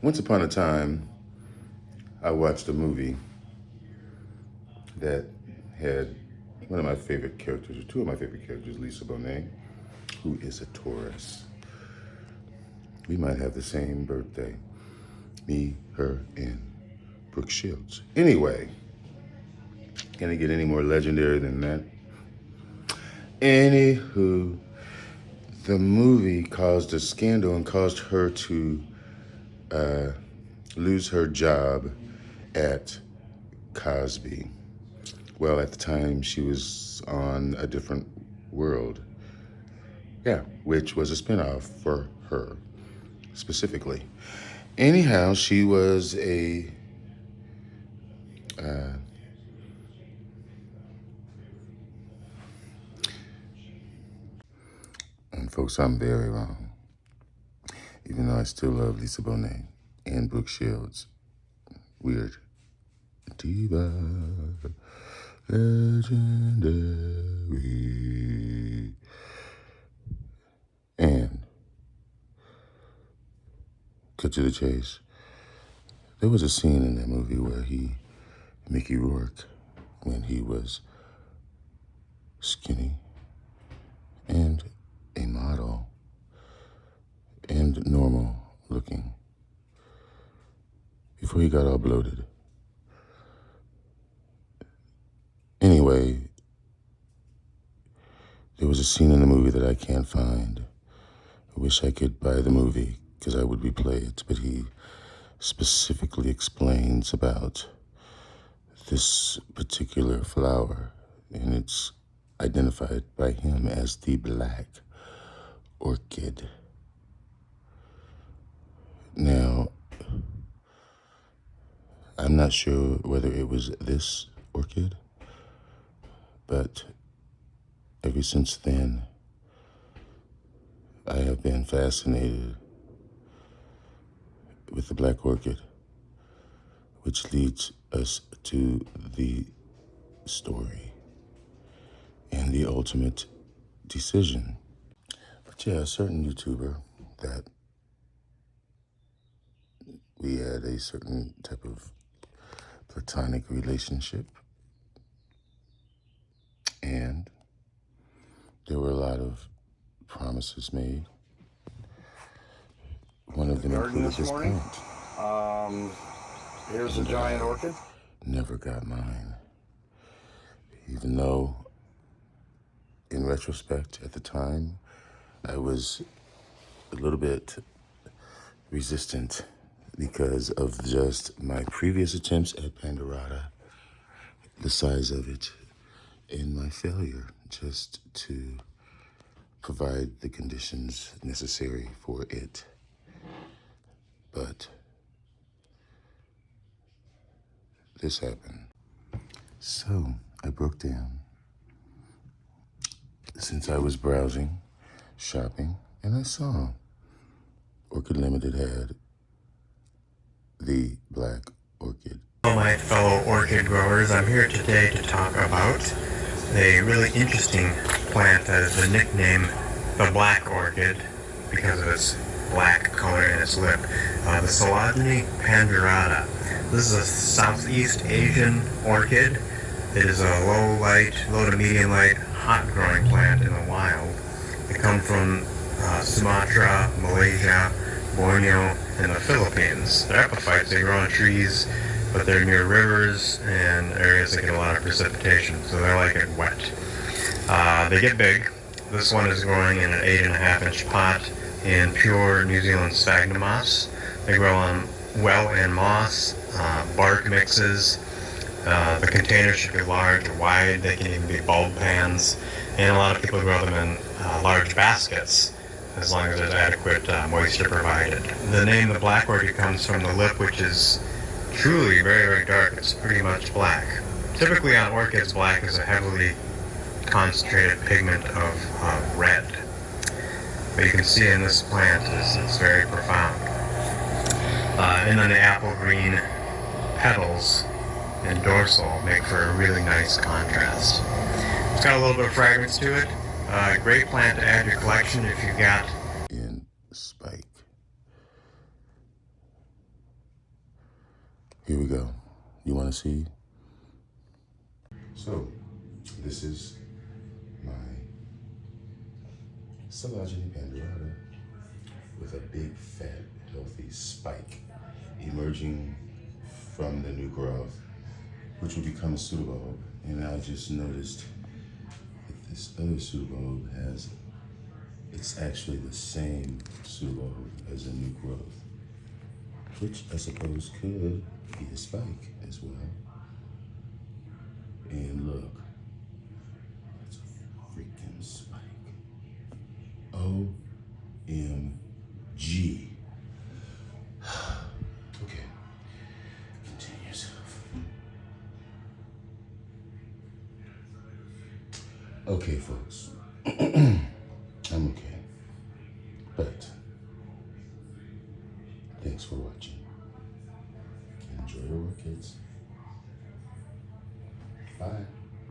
Once upon a time, I watched a movie that had one of my favorite characters, or two of my favorite characters, Lisa Bonet, who is a Taurus. We might have the same birthday. Me, her, and Brooke Shields. Anyway, can it get any more legendary than that? Anywho, the movie caused a scandal and caused her to lose her job at Cosby. Well, at the time, she was on A Different World. Yeah, which was a spinoff for her, specifically. Anyhow, she was a and folks, I'm very wrong. Even though I still love Lisa Bonet and Brooke Shields. Weird. Diva. Legendary. And, cut to the chase, there was a scene in that movie where Mickey Rourke, when he was skinny and a model and normal looking, before he got all bloated. Anyway, there was a scene in the movie that I can't find. I wish I could buy the movie because I would replay it, but he specifically explains about this particular flower, and it's identified by him as the black orchid. Now, I'm not sure whether it was this orchid, but ever since then, I have been fascinated with the black orchid, which leads us to the story and the ultimate decision. But yeah, a certain YouTuber that we had a certain type of platonic relationship, and there were a lot of promises made. One of them included this plant. Here's a giant orchid. Never got mine. Even though, in retrospect, at the time, I was a little bit resistant because of just my previous attempts at pandurata, the size of it, and my failure just to provide the conditions necessary for it. But this happened. So I broke down. Since I was browsing, shopping, and I saw Orchid Limited had the black orchid. Hello, my fellow orchid growers. I'm here today to talk about a really interesting plant that is the nickname the black orchid because of its black color in its lip. The Sologeny pandurata. This is a Southeast Asian orchid. It is a low to medium light, hot growing plant in the wild. They come from Sumatra, Malaysia, Borneo, and the Philippines. They're epiphytes. They grow on trees, but they're near rivers and areas that get a lot of precipitation, so they like it wet. They get big. This one is growing in an 8.5-inch pot in pure New Zealand sphagnum moss. They grow on well and moss, bark mixes. The containers should be large or wide. They can even be bulb pans, and a lot of people grow them in large baskets as long as there's adequate moisture provided. The name the black orchid comes from the lip, which is truly very, very dark. It's pretty much black. Typically on orchids, black is a heavily concentrated pigment of red. But you can see in this plant it's very profound. And then the apple green petals and dorsal make for a really nice contrast. It's got a little bit of fragrance to it. Great plant to add to your collection if you've got in spike. Here we go. You want to see? So, this is my Silaginy pandurata with a big, fat, healthy spike emerging from the new growth, which will become a pseudobulb. And I just noticed that this other pseudobulb it's actually the same pseudobulb as a new growth, which I suppose could be a spike as well. And look, that's a freaking spike. OMG. Okay, continue yourself. Okay, folks, I'm okay, but thanks for watching. Enjoy your orchids. Bye.